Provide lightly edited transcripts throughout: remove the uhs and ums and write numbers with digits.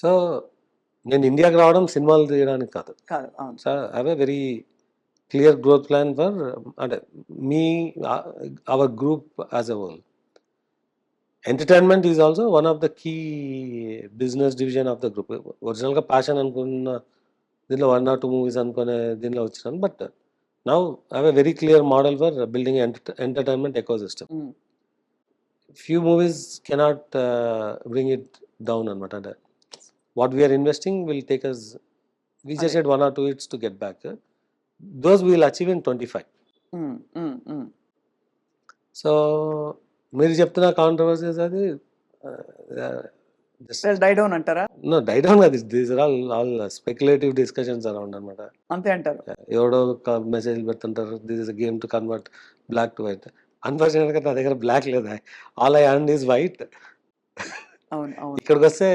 So నేను ఇండియాకి రావడం సినిమాలు తీయడానికి కాదు. కాదు, అవును. So I have a very clear growth plan for అంటే మీ our group as a whole. Entertainment is also one of the key business division of the group. ఒరిజినల్గా ప్యాషన్ అనుకున్న దీనిలో 1 or 2 మూవీస్ అనుకునే దీనిలో వచ్చినాను. But now I have a very clear model for building entertainment ecosystem. Few movies cannot bring it down అనమాట. అంటే what we're investing will take us, we just had 1 or 2 hits to get back. Those we will achieve in 25. So మీరు చెప్తున్న controversies అది die down అంటారా? No, die down కాదు. These are all speculative discussions around అనమాట. అంతే అంటారు. ఎవడో message పెడుతుంటారు, this is a game to convert black to white. అన్ఫార్చునేట్గా నా దగ్గర బ్లాక్ లేదా, all I earn is white. ఇక్కడికి వస్తే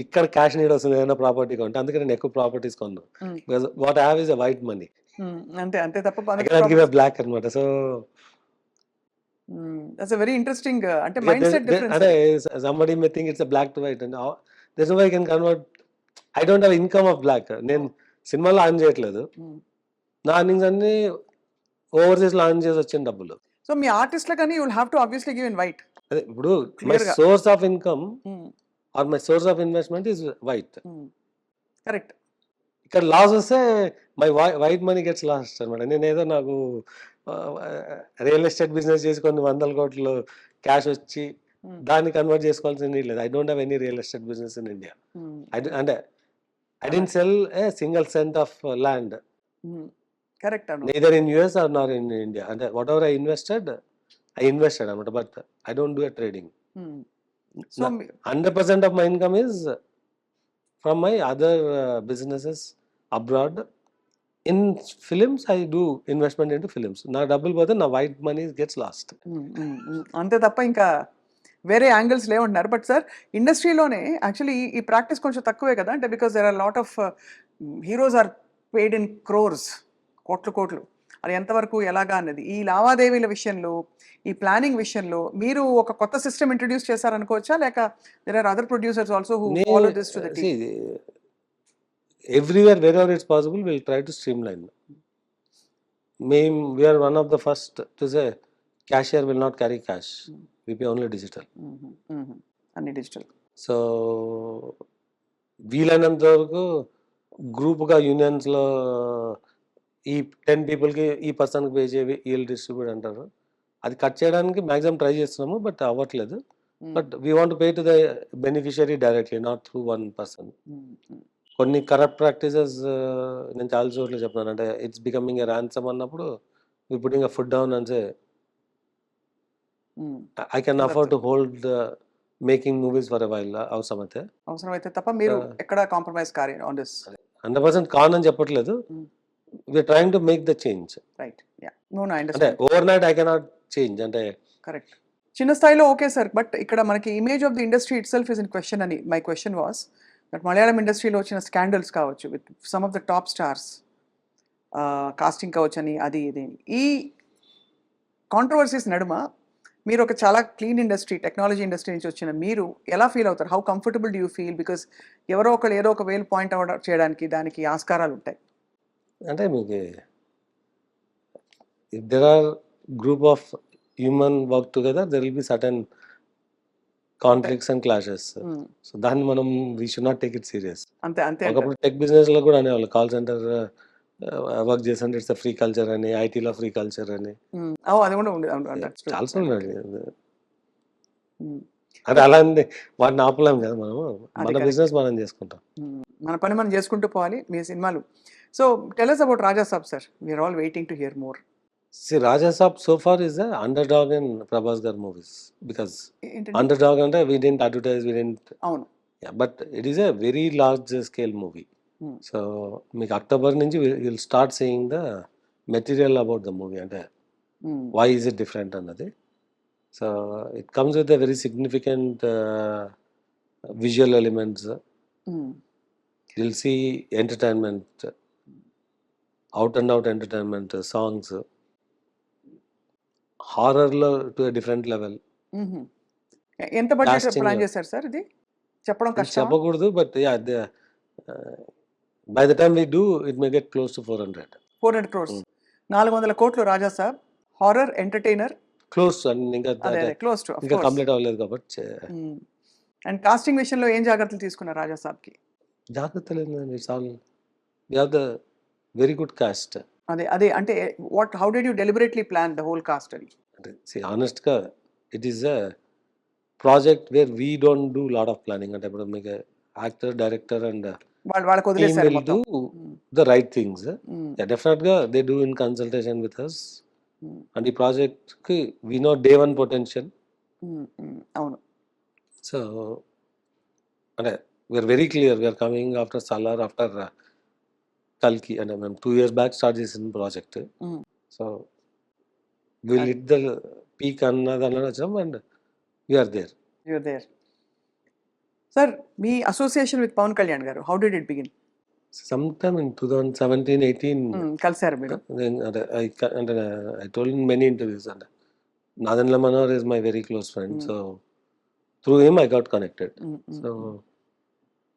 ఇక్కడ క్యాష్ నీడ్ వస్తుంది ఏదైనా ప్రాపర్టీ కొంటే, అందుకే నేను ఎక్కువ ప్రాపర్టీస్ కొన్నాను. Because what I have is a white money, అంతే అంతే తప్ప బ్లాక్ అనమాట. So that's a very interesting అంటే మైండ్ సెట్ డిఫరెన్స్. అంటే somebody may think it's a black to white and there's no way I can convert. I don't have income of black. నేను సినిమాలో earn చేయట్లేదు, నా earnings అన్ని overseas లో earn చేసి వచ్చిన డబ్బులు. సో మీ ఆర్టిస్ట్ కానీ you will have to obviously give in white. అదే ఇప్పుడు my source of income or my source of investment is white. Correct. ఇక్కడ లాస్ వస్తే my white money gets last అనమాట. నేనేదో నాకు రియల్ ఎస్టేట్ బిజినెస్ చేసి కొన్ని 100 కోట్లు క్యాష్ వచ్చి దాన్ని కన్వర్ట్ చేసుకోవాల్సిన నీడ్ లేదు. I don't have any real estate business in India. అంటే I don't sell a single cent of land. Correct. neither in US or nor in India. And whatever I invested అనమాట. But I don't do a trading. So 100% of my income is from my other businesses abroad. In films I do investment into films. నా డబ్బులు పోతే నా white money gets last. అంతే తప్ప ఇంకా వేరే angles లేవంటున్నారు. బట్ సార్ ఇండస్ట్రీలోనే యాక్చువల్లీ ఈ ప్రాక్టీస్ కొంచెం తక్కువే కదా, అంటే because there are lot of heroes are paid in crores, కోట్లు. అది ఎంతవరకు ఎలాగా అన్నది ఈ లావాదేవీల విషయంలో, ఈ ప్లానింగ్ విషయంలో మీరు ఒక కొత్త సిస్టమ్ ఇంట్రడ్యూస్ చేశారనుకోవచ్చా, లేక there are other producers also who follow this to the tee? Everywhere wherever it's possible we'll try to streamline. We are one of the first to say cashier will not carry cash. We pay only digital. అన్ని digital. So వీలైనంత వరకు గ్రూప్గా యూనియన్స్లో ఈ 10 పీపుల్కి ఈ పర్సన్కి pay చేయి వీళ్ళు డిస్ట్రిబ్యూట్ అంటారు. అది కట్ చేయడానికి మ్యాక్సిమం ట్రై చేస్తున్నాము, బట్ అవ్వట్లేదు. But we want pay to the beneficiary directly, not through one person. కొన్ని కరప్ట్ ప్రాక్టీసెస్ నేను చాలా చోట్ల చెప్తున్నాను. అంటే ఇట్స్ బికమింగ్ ఎ ర్యాన్సమ్ అన్నప్పుడు we putting a foot down and say I can afford to hold making movies for a while. అవసరమైతే తప్ప మీరు ఎక్కడ కాంప్రమైజ్ కారు ఆన్ దిస్. 100% కాన్ అని చెప్పట్లేదు. We're trying to make the change. Right. Yeah, no I అంటే understand. Overnight I cannot change. అంటే కరెక్ట్. చిన్న స్థాయిలో ఓకే సార్, బట్ ఇక్కడ మనకి image of the industry itself is in question అని my question was that Malayalam ఇండస్ట్రీలో వచ్చిన scandals కావచ్చు with some of the top stars, casting కావచ్చు అని అది ఇది, ఈ కాంట్రవర్సీస్ నడుమ మీరు ఒక చాలా క్లీన్ ఇండస్ట్రీ, టెక్నాలజీ ఇండస్ట్రీ నుంచి వచ్చిన మీరు ఎలా ఫీల్ అవుతారు? How comfortable do you feel? Because ఎవరో ఒకరు ఏదో ఒక వేలు పాయింట్ అవుట్ చేయడానికి దానికి ఆస్కారాలు ఉంటాయి. అంటే మీకు if there are group of human work together, there will be certain conflicts and clashes. So దాన్ని మనం we should not take it serious. అంతే అంతే. ఒకప్పుడు టెక్ బిజినెస్ లో కూడా అనేవాళ్ళు, కాల్ సెంటర్ వర్క్ చేస్తుంటే ఇట్స్ ఫ్రీ కల్చర్ అని, ఐటీలో ఫ్రీ కల్చర్ అని అది కూడా ఉంది. చాలా అంటే అలా అండి, వాటిని ఆపలేం కదా మనము. మన బిజినెస్ మనం చేసుకుంటాం, మన పని మనం చేసుకుంటూ పోవాలి. మీ సినిమాలు. So tell us about Raja Saab, sir. We are all waiting to hear more. See, Raja Saab so far is a underdog in Prabhas gar movies, because underdog ante we didn't advertise, we didn't. Avunu. Yeah, but it is a very large scale movie. So meeku October nunchi you'll start seeing the material about the movie, ante why is it different annadi. So it comes with a very significant visual elements. You'll see entertainment, out and out entertainment, songs, horror లో to a different level. ఎంత budget plan చేశారు sir ఇది? చెప్పడం ఇది కష్టమా? చెప్పకూడదు. But by the time we do it may get close to 400. 400 crores. 400 కోట్లు Raja Saab. Horror, entertainer. Close and ఇంకా అదే క్లోజ్ టు, ఆఫ్ ఇంకా కోర్స్. కంప్లీట్ అవ్వలేదు కాబట్టి అండ్ కాస్టింగ్ విషయంలో ఏం జాగ్రత్తలు తీసుకున్నారు రాజా సాబ్కి? జాగ్రత్త లేదండి. It's all we have the very good cast. అదే అంటే how did you deliberately plan the whole cast అని? అంటే ఆనెస్ట్గా it is a project where we don't do lot of planning. అంటే ఇప్పుడు మీకు యాక్టర్, డైరెక్టర్ అండ్ వాళ్ళకి team వదిలేశారు will మొత్తం. do the right things. Yeah, definitely they do in consultation with us. And the project we know day one potential. అవును. So we are very clear. We are coming after Salar, after Kalki, and I 2 years back start this in project. So we'll hit the peak and we are there. You're there. Sir, మీ association with Pawan Kalyan garu, how did it begin? Sometime in 2017, 18, కలిసారు మీరు? then I told in many interviews, and Nadan Manohar is my very close friend. So through him I got connected. So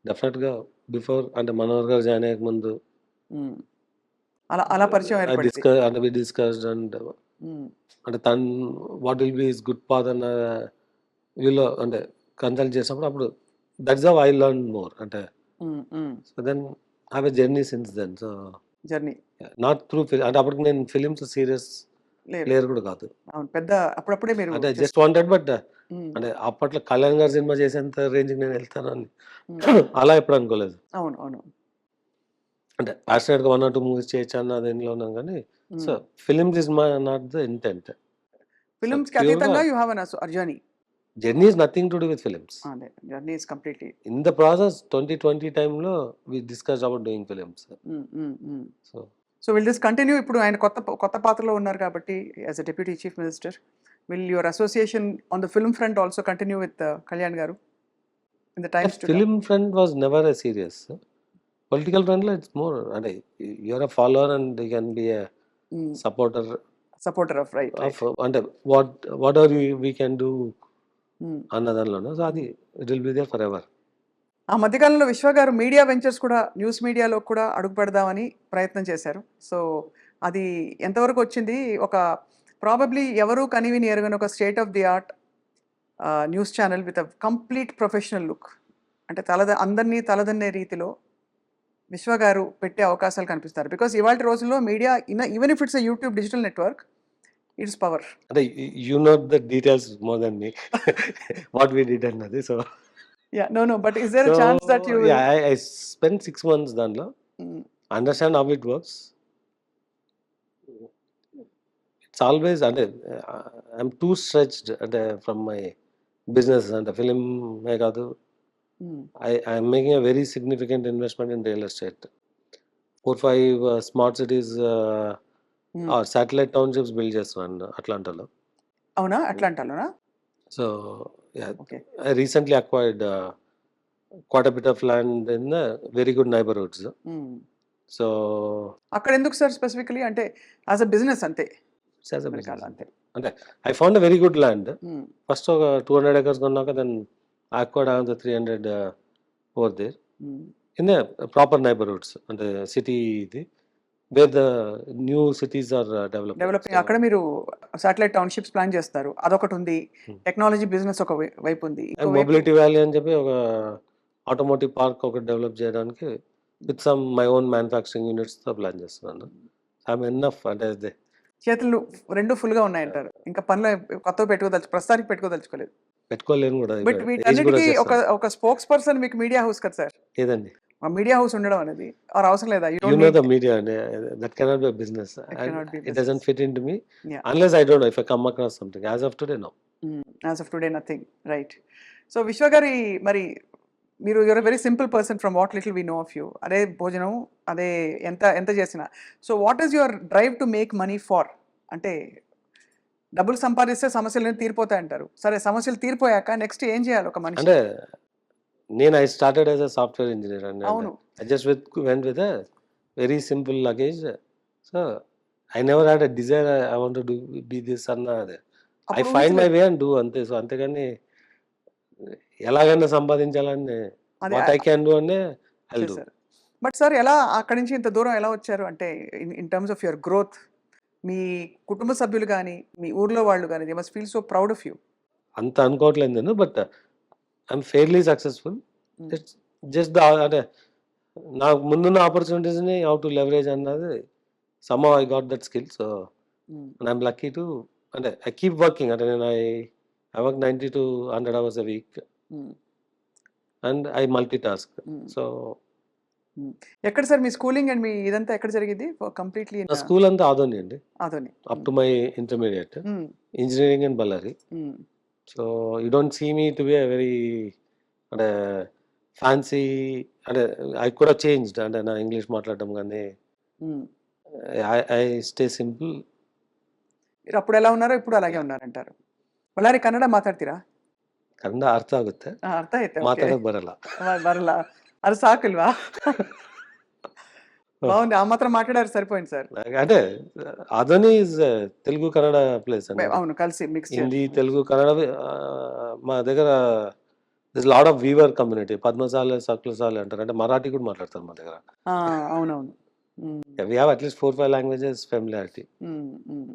definitely before and Manohar garu join ayyక mundu అలా పరిచయం ఏర్పడింది. we discussed and tan what will be his good path and వీళ్ళు అంటే consult చేసినప్పుడు అప్పుడు that's how I learn more. అంటే so then have a journey since then. So journey not through అంటే అప్పటికి నేను ఫిలిమ్స్ సీరియస్ ప్లేయర్ కూడా కాదు. అవును, పెద్ద అప్పుడప్పుడే మీరు అంటే జస్ట్ వాంటెడ్. బట్ అంటే అప్పట్లో కళ్యాణ్ గారు సినిమా చేసేంత రేంజ్కి నేను వెళ్తాను అని అలా ఎప్పుడు అనుకోలేదు. అవును అవును. అంటే ప్యాషనేట్గా 1 or 2 మూవీస్ చేయొచ్చు అన్న దేనిలో ఉన్నాం కానీ so films is my not the intent. ఫిల్మ్స్కి అతీతంగా you have an journey. Journey is nothing to do with films. Journey is completely. In the process, 2020 time lo we discussed about doing films. So will this continue? ఇప్పుడు ఆయన కొత్త పాత్రలో ఉన్నారు కాబట్టి as a deputy chief minister, will your association on the film front also continue with Kalyan garu in the times to come? Film front was never a serious. Political front lo it's more and you are a follower and you can be a supporter of right. And what are we can do అన్నదానిలోనూ. So అది it will be there forever. ఆ మధ్యకాలంలో విశ్వ గారు media ventures కూడా, news మీడియాలో కూడా అడుగు పెడదామని ప్రయత్నం చేశారు. సో అది ఎంతవరకు వచ్చింది? ఒక ప్రాబబ్లీ ఎవరు కనివిని ఎరగని ఒక state of the art news channel with a complete professional look, అంటే అందరినీ తలదన్నే రీతిలో విశ్వ గారు పెట్టే అవకాశాలు కనిపిస్తారు. బికాస్ ఇవాళ రోజుల్లో media even if it's a YouTube digital network, it's power. You know the details more than me. What we did annadi. So yeah, no, but is there a chance that you will... Yeah, I spent 6 months danlo. Understand how it works. It's always I'm too stretched from my business and the film me kaadu. I am making a very significant investment in real estate. 4-5 smart cities satellite townships build చేస్తున్నాను అట్లాంటాలో. అవునా? అట్లాంటాలోనా? So I recently acquired quart bit of land in very good neighbourhoods. So అక్కడ ఎందుకు sir specifically? అంటే as a business అంతే? అంతే. అంటే I found a very good land. First ఒక 200 acres కొన్నాక then I acquired another 300 over there in the proper neighbourhoods. అంటే city ఇది where the new cities are developing. అక్కడ మీరు సాటిలైట్ టౌన్షిప్స్ ప్లాన్ చేస్తారు. అదొకటి ఉంది. టెక్నాలజీ బిజినెస్ ఒక వైపు ఉంది. మొబిలిటీ వ్యాలీ అని చెప్పి ఒక ఆటోమోటివ్ పార్క్ ఒకటి డెవలప్ చేయడానికి with some my own manufacturing units తో ప్లాన్ చేస్తున్నాను. ఐఎమ్ ఎనఫ్ అంటే చేతులు రెండు ఫుల్ గా ఉన్నాయంటారు. ఇంకా పనులు కొత్తగా ప్రస్తుతానికి పెట్టుకోదలుచుకోలేదు. పెట్టుకోలేను కూడా. బట్ వీటన్నిటికీ ఒక స్పోక్స్ పర్సన్ మీకు మీడియా హౌస్ కదా సార్? ఏదండి మీడియా హౌస్ ఉండడం అనేది అవసరం లేదా? You know the media, that cannot be a business. It doesn't fit into me unless I don't know if I come across something. As of today, no. As of today, nothing. Right. So Vishwa gari, మరి మీరు you're very simple person from what little we know of you. అదే భోజనం, అదే ఎంత చేసినా. So what is your drive to make money for? అంటే డబ్బులు సంపాదిస్తే సమస్యలు తీరిపోతాయి అంటారు. సరే, సమస్యలు తీరిపోయాక నెక్స్ట్ ఏం చేయాలి ఒక మనిషి? అంటే నేను I started as a software engineer అండి. అవును. I just went with a very simple luggage. So I never had a desire I want to be this అన్న. I find my way and do అంతే. So అంతేగాని ఎలాగైనా సంపాదించాలని అది what I can do అనే I do. చేశారు. But sir ఎలా అక్కడి నుంచి ఇంత దూరం ఎలా వచ్చారు? అంటే in terms of your growth మీ కుటుంబ సభ్యులు గాని, మీ ఊర్లో వాళ్ళు గాని they must feel so proud of you. అంత అనుకోవట్లేదు నేను. But I'm fairly successful. Hmm. It's just అంటే నాకు ముందున్న ఆపర్చునిటీస్‌ని హౌ టు లెవరేజ్ అన్నది somehow I got that skill. So hmm. And I'm lucky to అంటే ఐ కీప్ వర్కింగ్. అంటే నేను I work 90 to 100 hours a week hmm. And I multitask. Hmm. So hmm. ఎక్కడ sir మీ schooling and మీ ఇదంతా ఎక్కడ జరిగింది? Completely నా స్కూల్ అంతా ఆదోని అండి. Adoni. Up to my intermediate. Hmm. Engineering in Bellary. Hmm. So you don't see me to be a very అంటే ఫ్యాన్సీ అంటే ఐ కుడ్ హావ్ చేంజ్డ్. అంటే నా ఇంగ్లీష్ మాట్లాడడం గానీ హ్మ్. I stay simple. మీరు అప్పుడు ఎలా ఉన్నారో ఇప్పుడు అలాగే ఉన్నారంటారు. ಬಳ್ಳಾರಿ ಕನ್ನಡ ಮಾತಾಡ್ತೀರಾ? ಕನ್ನಡ ಅರ್ಥ ಆಗುತ್ತೆ. ಅರ್ಥ ಆಯ್ತಾ? ಓಕೆ. ಮಾತಾಡಕ್ ಬರಲ್ಲ. ಬರಲ್ಲ. ಅದು ಸಾಕಲ್ವಾ? బావుంది. ఆ మాత్రం మాట్లాడారు సరిపోయింది సార్. అంటే అదని ఈజ్ తెలుగు కన్నడ ప్లేస్ అండి. అది అవును. కలిసి మిక్స్ హిందీ, తెలుగు, కన్నడ మా దగ్గర this lot of weaver community. Padmashali, Sakulashali అంటారు. అంటే మరాఠీ కూడా మాట్లాడతారు మా దగ్గర. అవునవును. Hmm. We have at least 4, 5 languages familiarity. Hmm. హ్మ్.